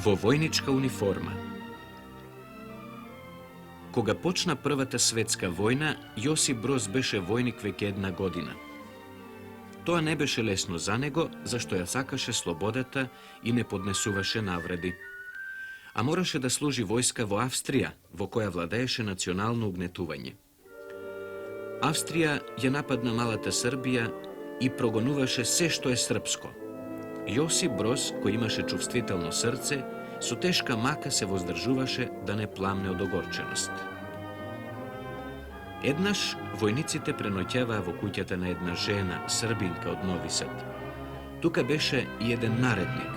Во војничка униформа. Кога почна Првата светска војна, Јосип Броз беше војник веќе 1 година. Тоа не беше лесно за него, зашто ја сакаше слободата и не поднесуваше навреди. А мораше да служи војска во Австрија, во која владееше национално угнетување. Австрија ја нападна малата Србија и прогонуваше се што е српско. Јосип Броз, кој имаше чувствително срце, со тешка мака се воздржуваше да не пламне од огорченост. Еднаш војниците преноќаваа во куќата на една жена, србинка од Нови Сад. Тука беше и еден наредник.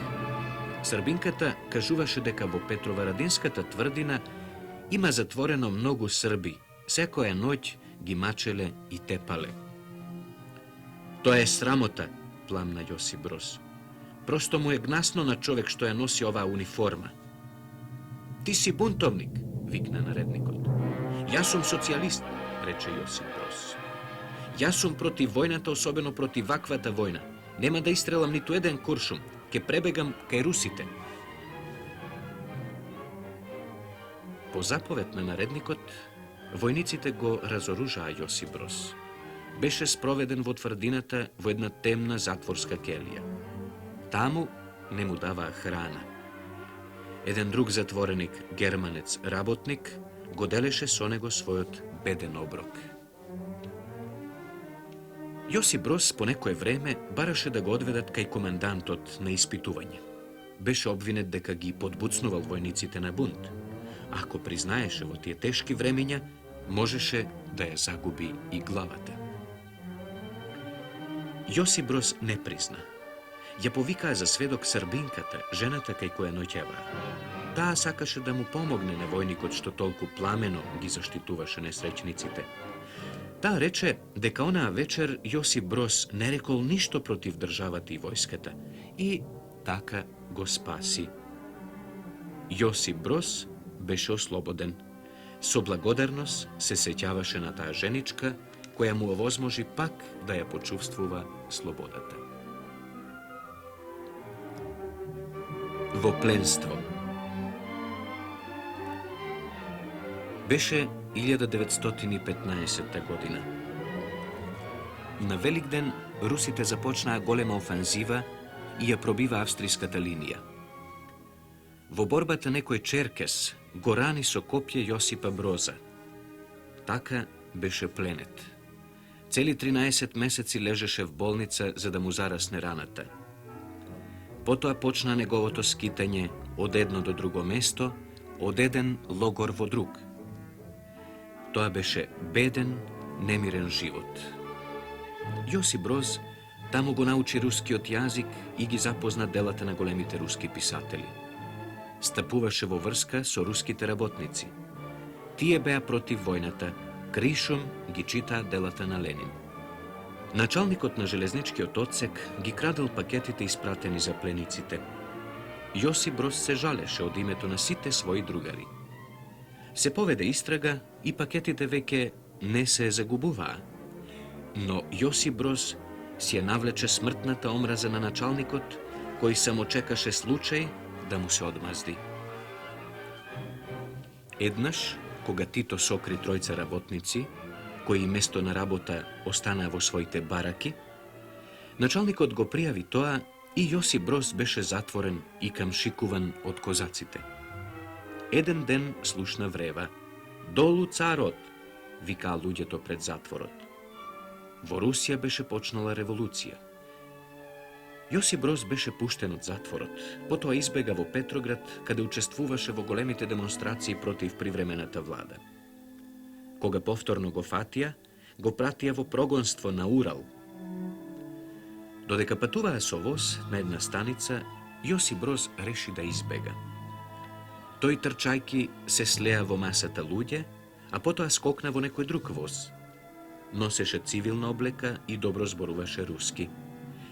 Србинката кажуваше дека во Петроварадинската тврдина има затворено многу срби, секоја ноќ ги мачеле и тепале. Тоа е срамота, пламна Јосип Броз. Просто му е гнасно на човек што ја носи оваа униформа. Ти си бунтовник, викна наредникот. Јас сум социјалист, рече Јосип Броз. Јас сум против војната, особено против ваквата војна. Нема да истрелам ниту еден куршум, ке пребегам кај русите. По заповед на наредникот, војниците го разоружаа Јосип Броз. Беше спроведен во тврдината во една темна затворска келија. Таму не му даваа храна. Еден друг затвореник, германец, работник, го делеше со него својот беден оброк. Јосип Броз по некое време бараше да го одведат кај командантот на испитување. Беше обвинет дека ги подбуцнувал војниците на бунт. Ако признаеше во тие тешки времења, можеше да ја загуби и главата. Јосип Броз не призна. Ја повикаа за сведок србинката, жената кај која ноќеваа. Таа сакаше да му помогне на војникот што толку пламено ги заштитуваше несреќниците. Таа рече дека онаа вечер Јосип Броз не рекол ништо против државата и војската и така го спаси. Јосип Броз беше ослободен. Со благодарност се сеќаваше на таа женичка која му овозможи пак да ја почувствува слободата. Во пленство. Беше 1915 година. На Великден русите започнаа голема офанзива и ја пробива австриската линија. Во борбата некој черкес го рани со копје Јосипа Броза. Така беше пленет. Цели 13 месеци лежеше в болница за да му зарасне раната. Потоа почна неговото скитање од едно до друго место, од еден логор во друг. Тоа беше беден, немирен живот. Јосип Броз таму го научи рускиот јазик и ги запозна делата на големите руски писатели. Стапуваше во врска со руските работници. Тие беа против војната, кришом ги читаа делата на Ленин. Началникот на железничкиот одсек ги крадел пакетите испратени за плениците. Јосип Броз се жалеше од името на сите своји другари. Се поведе истрага и пакетите веќе не се загубуваа. Но Јосип Броз си ја навлече смртната омраза на началникот кој само чекаше случај да му се одмазди. Еднаш, кога Тито сокри тројца работници, кои место на работа останаа во своите бараки, началникот го пријави тоа и Јосип Broz беше затворен и камшикуван од козаците. Еден ден слушна врева: "Долу царот!" викаа луѓето пред затворот. Во Русија беше почнала револуција. Јосип Broz беше пуштен од затворот, потоа избега во Петроград, каде учествуваше во големите демонстрации против привремената влада. Кога повторно го фатија, го пратија во прогонство на Урал. Додека патуваа со воз на една станица, Јосип Broz реши да избега. Тој трчајки се слеа во масата луѓе, а потоа скокна во некој друг воз. Носеше цивилна облека и добро зборуваше руски.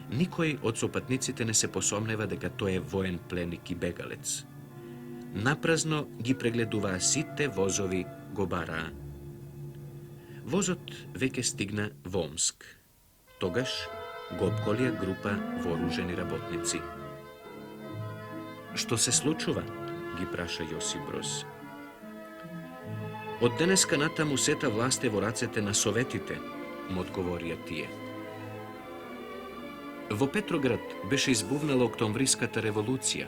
Никој од сопатниците не се посомнева дека тој е воен пленик и бегалец. Напразно ги прегледуваа сите возови, го бараа. Возот веќе стигна во Омск. Тогаш го опколија група вооружени работници. "Што се случува?" ги праша Јосип Broz. "Од денеска натаму сета власт е во рацете на советите", му одговорија тие. Во Петроград беше избувнала Октомвриската револуција.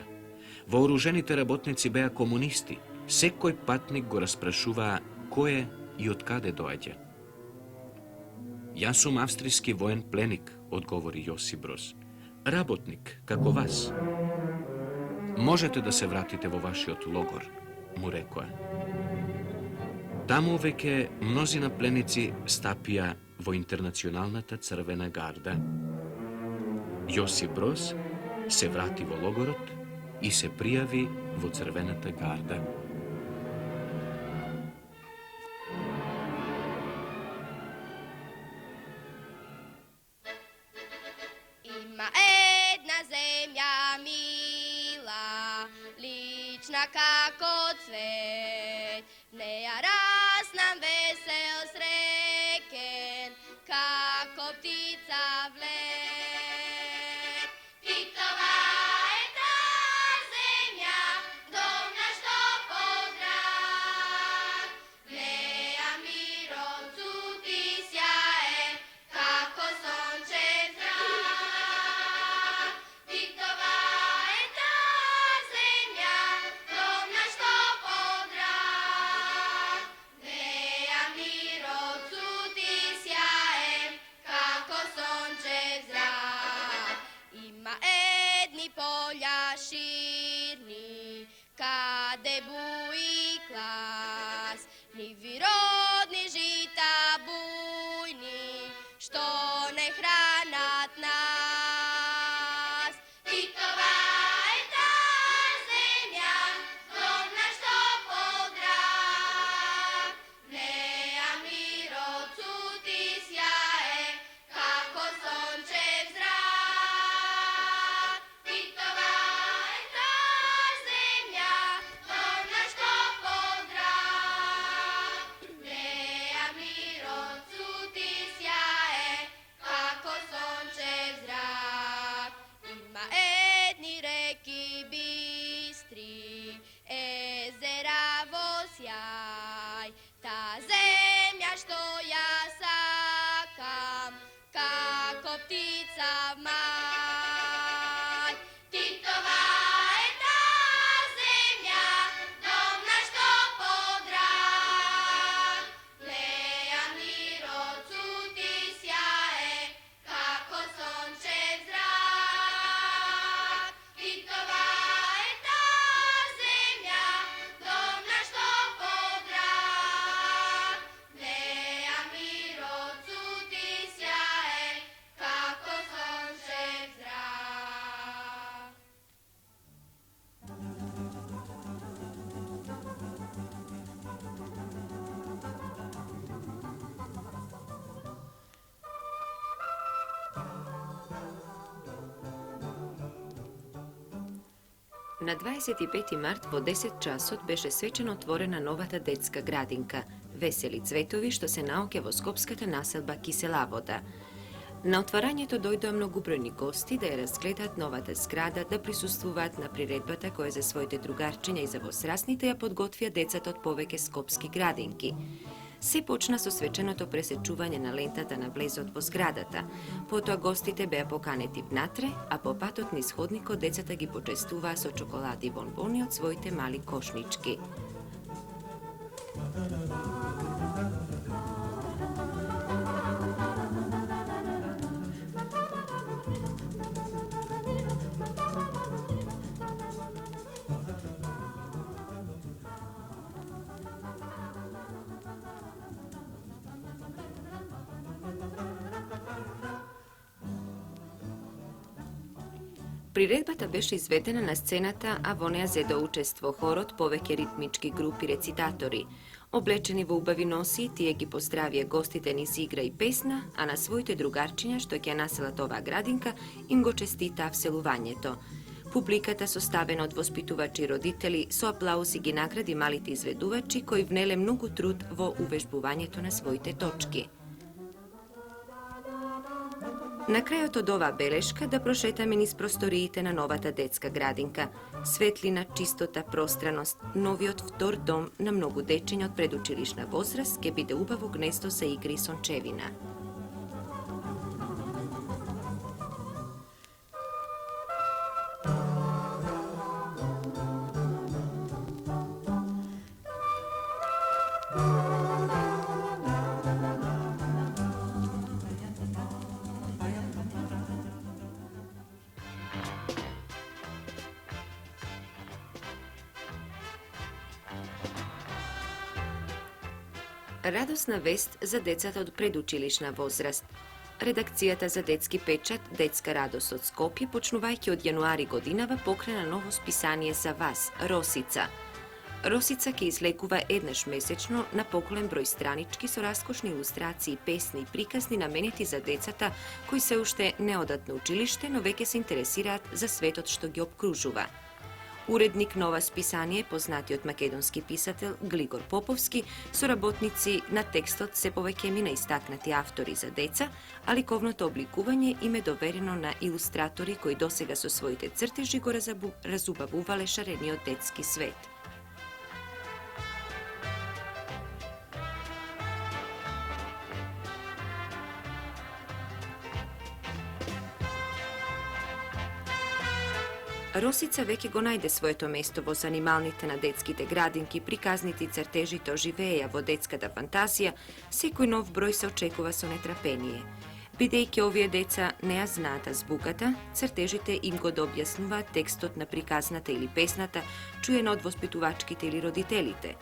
Вооружените работници беа комунисти. Секој патник го распрашуваа кој е и од каде доаѓа. "Јас сум австријски воен пленик", одговори Јосип Broz. "Работник, како вас. Можете да се вратите во вашиот логор", му рекоа. Таму веќе мнозина пленици стапија во Интернационалната црвена гарда. Јосип Broz се врати во логорот и се пријави во Црвената гарда. Има една земја мила, лична како цвет, неја раснам весел среќен, како птица влет. Титова е таа земја, дом наш топло град, неја мирот цути сјае, како сончев зрак. Титова е таа земја, дом наш топло град, неја мирот цути сјае, како сончев зрак. Има едни полја ширни, каде буи клас, ниви родни жита бујни, што не хранат нас. Титова е таа земја, дом наш топло град, неја мирот цути сјае, како сончев зрак. Титова е таа земја, дом наш топло град, неја мирот цути сјае, како сончев зрак. Има едни реки бистри, езера во сјај, таа земја што ја сакам, како птица в мај. Титова е таа земја, дом наш топло град, неја мирот цути сјае, како сончев зрак. Титова е таа земја, дом наш топло град, неја мирот цути сјае, како сончев зрак. На 25 март во 10 часот беше свечено отворена новата детска градинка Весели цветови, што се наоѓа во скопската населба Кисела вода. На отварањето дојдоа многобројни гости да ја разгледаат новата зграда, да присуствуваат на приредбата која за своите другарчиња и за возрастните ја подготвија децата од повеќе скопски градинки. Се почна со свеченото пресечување на лентата на влезот во зградата. Потоа гостите беа поканети внатре, а по патот низ ходникот децата ги почестуваа со чоколади и бонбони од своите мали кошнички. Приредбата беше изведена на сцената, а во неа зедо учество хорот, повеќе ритмички групи рецитатори. Облечени во убави носи, тие ги поздравија гостите низ игра и песна, а на своите другарчиња што ќе населат оваа градинка, им го честитаа вселувањето. Публиката, составена од воспитувачи и родители, со аплаузи ги награди малите изведувачи кои внеле многу труд во увежбувањето на своите точки. На крајот од оваа белешка да прошетаме низ просториите на новата детска градинка. Светлина, чистота, пространост, новиот втор дом на многу дечиња од предучилишна возраст ќе биде убаво гнездо за игри и сончевина. Радосна вест за децата од предучилишна возраст. Редакцијата за детски печат Детска радост од Скопје, почнувајќи од јануари годинава, покрена ново списание за вас, Росица. Росица ќе излегува еднаш месечно на поголем број странички со раскошни илустрации, песни и приказни наменети за децата кои се уште не одат на училиште, но веќе се интересираат за светот што ги обкружува. Уредник на ова списание е познатиот македонски писател Глигор Поповски, соработници на текстот се повеќе на истакнати автори за деца, а ликовното обликување им е доверено на илустратори кои досега со своите цртежи го разубавувале шарениот детски свет. Росица веќе го најде своето место во занималните на детските градинки, приказните и цртежите оживееја во детската фантазија, секој нов број се очекува со нетрпение. Бидејќи овие деца не ја знаат азбуката, цртежите им го дообјаснуваат текстот на приказната или песната, чуена од воспитувачките или родителите.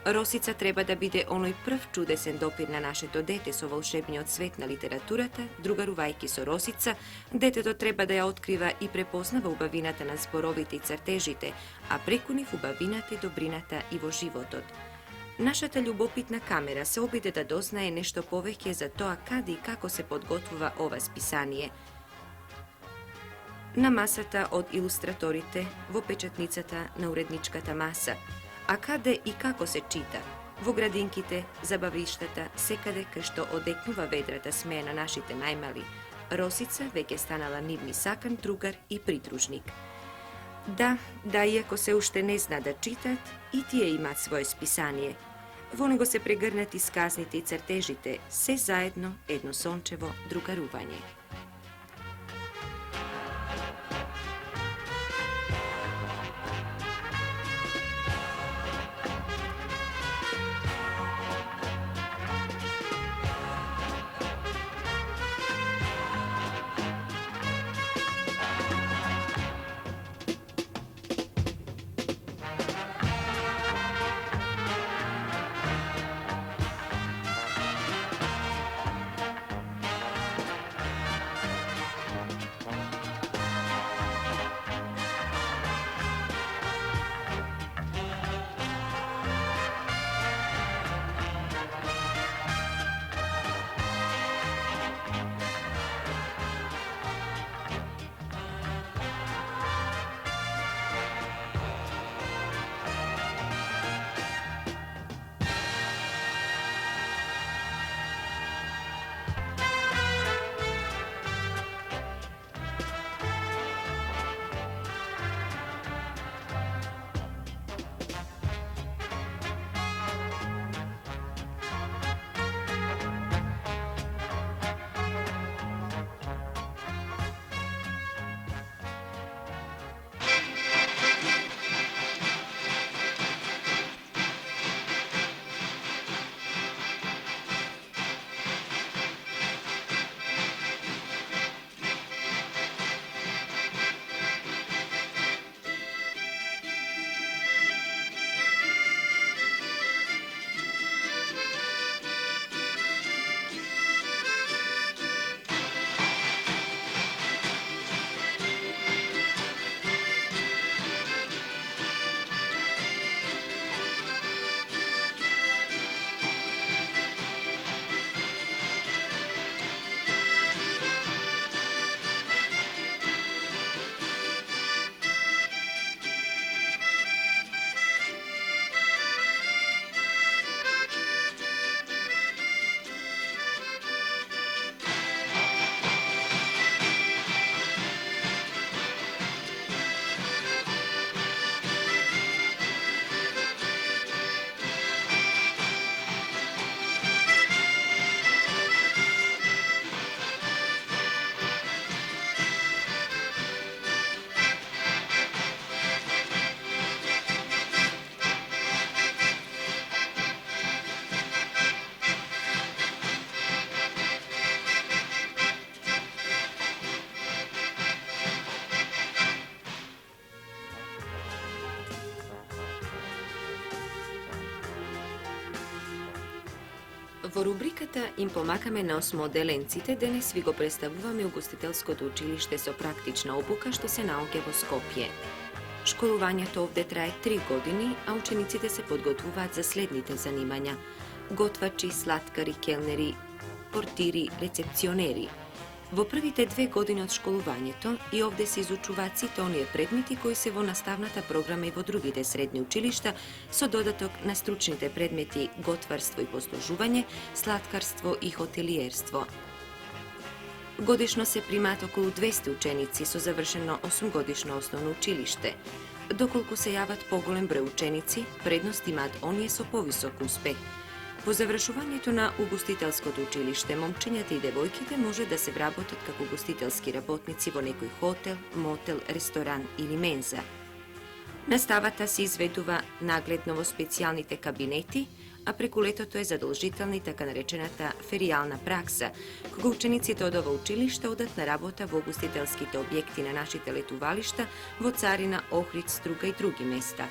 Росица треба да биде оној прв чудесен допир на нашето дете со волшебниот свет на литературата, другарувајќи со Росица, детето треба да ја открива и препознава убавината на зборовите и цртежите, а преку нив убавината и добрината и во животот. Нашата љубопитна камера се обиде да дознае нешто повеќе за тоа каде и како се подготвува ова списание. На масата од илустраторите, во печатницата на уредничката маса, а каде и како се чита? Во градинките, забавиштата, секаде кај што одекнува ведрата смеја на нашите најмали, Росица веќе станала нивни сакан другар и придружник. Да, иако се уште не зна да читат, и тие имаат свое списание. Во него се прегрнати сказните и цртежите, се заедно едно сончево другарување. Во рубриката им помагаме на осмоделенците, денес ви го представуваме угостителското училиште со практична обука што се наоѓа во Скопје. Школувањето овде трае 3 години, а учениците се подготвуваат за следните занимања: готвачи, слаткари, келнери, портири, рецепционери. Во првите 2 години од школувањето и овде се изучуваат сите оние предмети кои се во наставната програма и во другите средни училишта, со додаток на стручните предмети готварство и послужување, слаткарство и хотелиерство. Годишно се примаат околу 200 ученици со завршено 8-годишно основно училиште. Доколку се јават поголем број ученици, предност имаат оние со повисок успех. Во завршувањето на угостителското училиште, момчињата и девојките може да се вработат како угостителски работници во некој хотел, мотел, ресторан или менза. Наставата се изведува нагледно во специјалните кабинети, а преку летото е задолжителна и така наречената феријална пракса, кога учениците од ова училиште одат на работа во угостителските објекти на нашите летувалишта во Царина, Охрид, Струга и други места.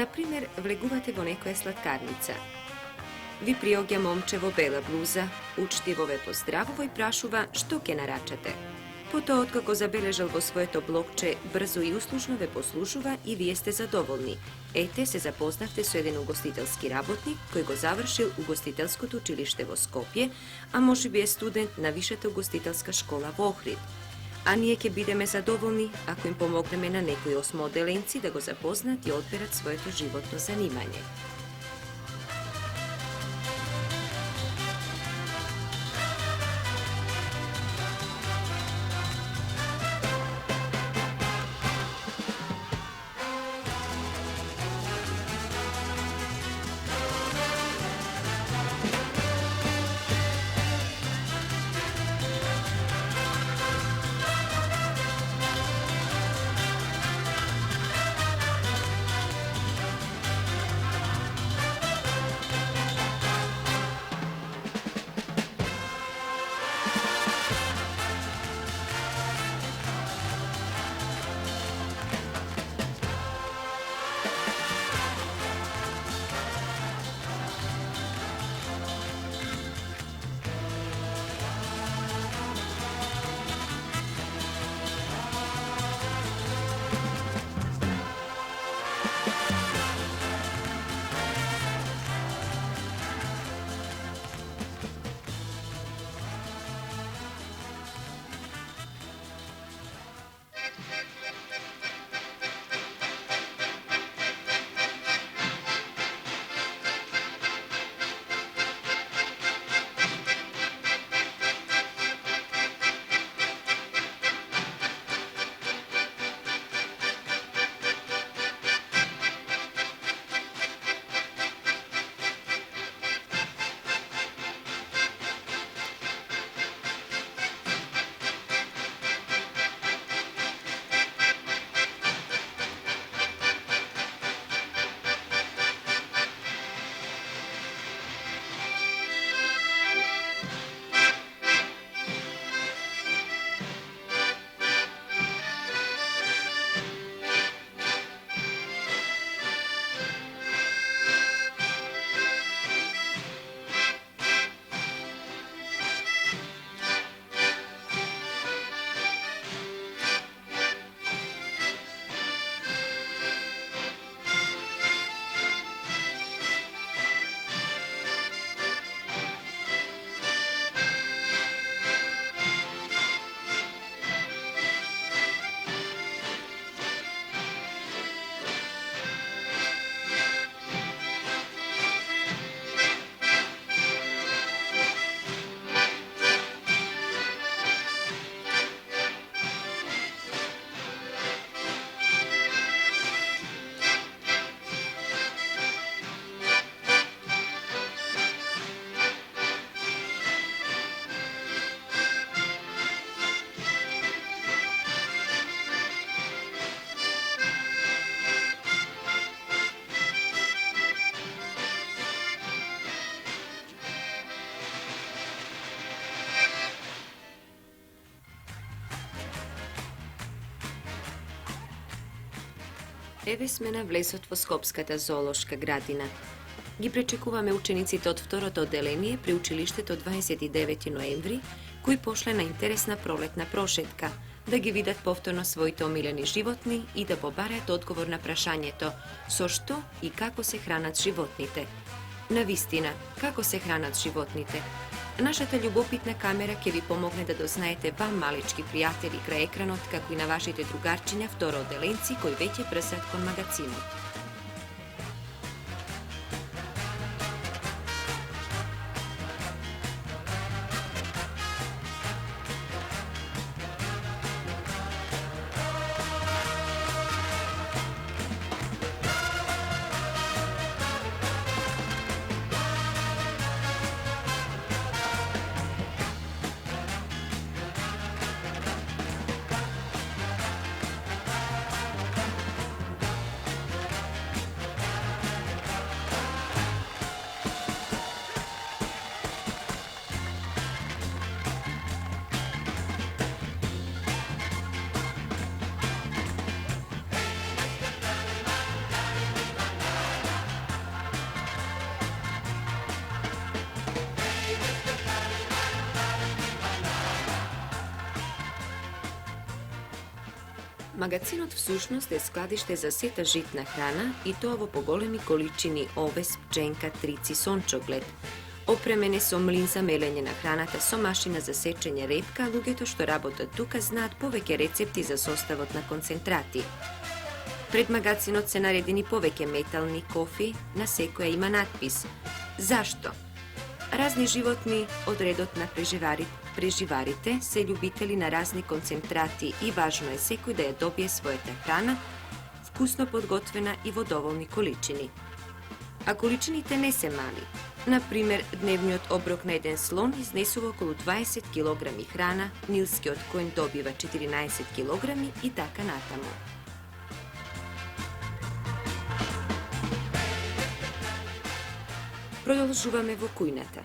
Например, влегувате во некоја слаткарница. Ви приоѓа момче во бела блуза, учтиво ве поздравува и прашува што ќе нарачате. Потоа, откако забележал во своето блокче, брзо и услужно ве послушува и вие сте задоволни. Ете, се запознавте со еден угостителски работник кој го завршил угостителското училиште во Скопје, а можеби е студент на Вишата угостителска школа во Охрид. А ние ќе бидеме задоволни ако им помогнеме на некои осмоделенци да го запознат и одберат своето животно занимање. Еве сме на влесот во Скопската зоолошка градина. Ги пречекуваме учениците од второто одделение при училиштето 29 ноември, кои пошле на интересна пролетна прошетка, да ги видат повторно своите омилени животни и да побараат одговор на прашањето со што и како се хранат животните. Навистина, како се хранат животните? Нашата љубопитна камера ќе ви помогне да дознаете вам, малечки пријатели крај екранот, како и на вашите другарчиња второодделенци кои веќе прсат кон магацинот. Магацинот всушност е складиште за сета житна храна и тоа во поголеми количини овес, пченка, трици, сончоглед. Опремен е со млин за мелење на храната со машина за сечење репка, а луѓето што работат тука знаат повеќе рецепти за составот на концентрати. Пред магацинот се наредени повеќе метални кофи, на секоја има надпис. Зашто? Разни животни од редот на преживарите се љубители на разни концентрати и важно е секој да ја добие својата храна, вкусно подготвена и во доволни количини. А количините не се мали. Например, дневниот оброк на еден слон изнесува околу 20 кг храна, нилскиот коен добива 14 кг и така натаму. Продолжуваме во кујната.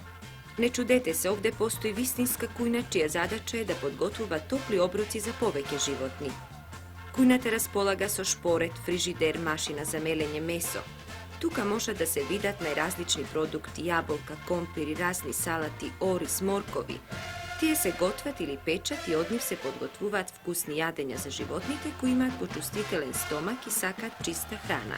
Не чудете се, овде постои вистинска кујна чија задача е да подготвува топли оброци за повеќе животни. Кујната располага со шпорет, фрижидер, машина за мелење месо. Тука може да се видат најразлични продукти, јаболка, компири, разни салати, ориз, моркови. Тие се готват или печат и од нив се подготвуваат вкусни јадења за животните кои имаат почувствителен стомак и сакаат чиста храна.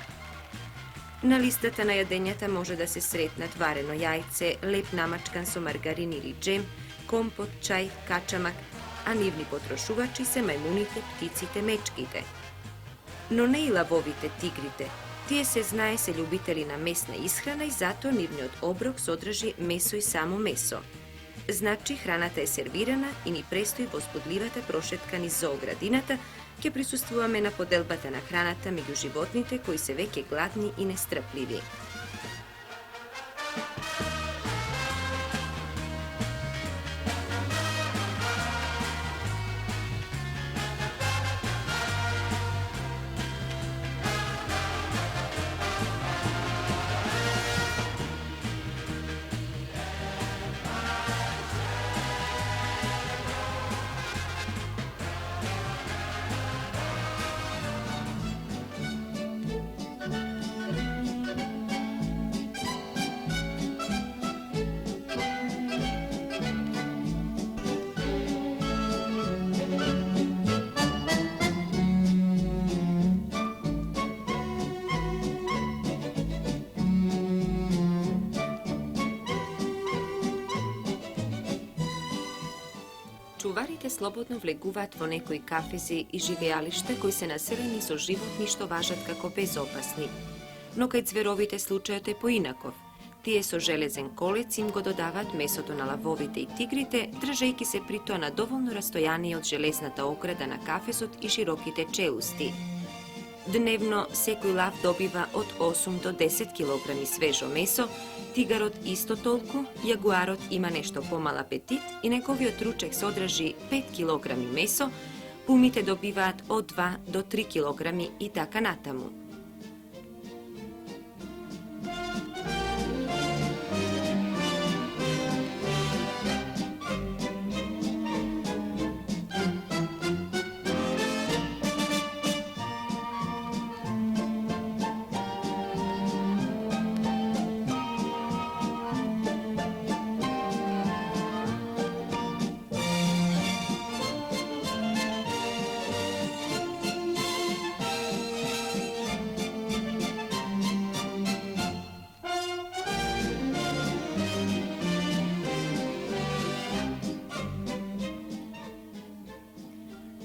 На листата на јадењата може да се сретнат варено јајце, леп намачкан со маргарин или джем, компот, чај, качамак, а нивни потрошувачи се мајмуните, птиците, мечките. Но не и лавовите, тигрите. Тие се знае се љубители на месна исхрана и затоа нивниот оброк содржи месо и само месо. Значи, храната е сервирана и ни престои возбудливата прошетка низ зооградината, ќе присуствуваме на поделбата на храната меѓу животните кои се веќе гладни и нестрпливи. Чуварите слободно влегуваат во некои кафези и живеалишта кои се населени со животни што важат како безопасни. Но кај цверовите случајот е поинаков. Тие со железен колец им го додаваат месото на лавовите и тигрите, држејќи се при тоа на доволно растојание од железната ограда на кафезот и широките челусти. Дневно секој лав добива од 8 до 10 кг свежо месо, тигарот исто толку, јагуарот има нешто помал апетит и неговиот ручек содржи 5 кг месо, пумите добиваат од 2 до 3 кг и така натаму.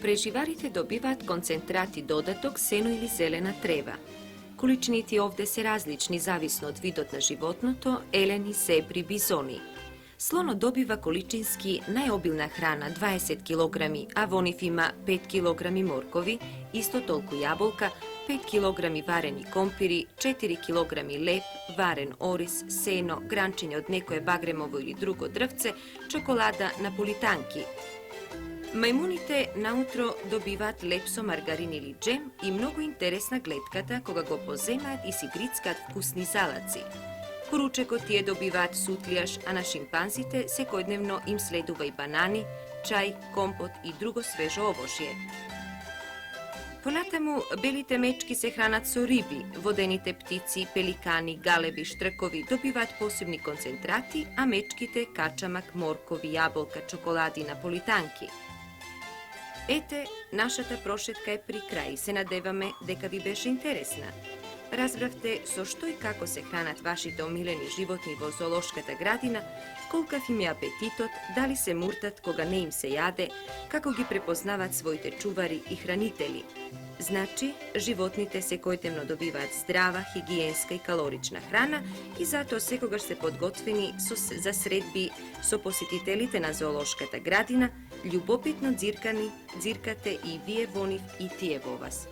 Преживарите добиваат концентрат и додаток сено или зелена трева. Количините овде се различни зависно од видот на животното, елени, зебри, бизони. Слонот добива количински најобилна храна 20 кг, а во нив има 5 кг моркови, исто толку јаболка, 5 кг варени компири, 4 кг леп, варен ориз, сено, гранчиња од некое багремово или друго дрвце, чоколада, наполитанки. Мајмуните наутро добиваат леп со маргарин или джем и многу интересна глетката кога го поземаат и си грицкаат вкусни залаци. Поручекот тие добиваат сутлијаш, а на шимпанзите секојдневно им следува и банани, чај, компот и друго свежо овошје. Понатаму, белите мечки се хранат со риби, водените птици, пеликани, галеби, штркови добиваат посебни концентрати, а мечките качамак, моркови, јаболка, чоколади, наполитанки. Ете, нашата прошетка е при крај. Се надеваме дека ви беше интересна. Разбравте со што и како се хранат вашите омилени животни во зоолошката градина, колкав им е апетитот, дали се муртат кога не им се јаде, како ги препознават своите чувари и хранители. Значи, животните секојдневно добиваат здрава, хигиенска и калорична храна и затоа секогаш се подготвени за средби со посетителите на зоолошката градина, љубопитно дзиркате и вие во нив и тие во вас.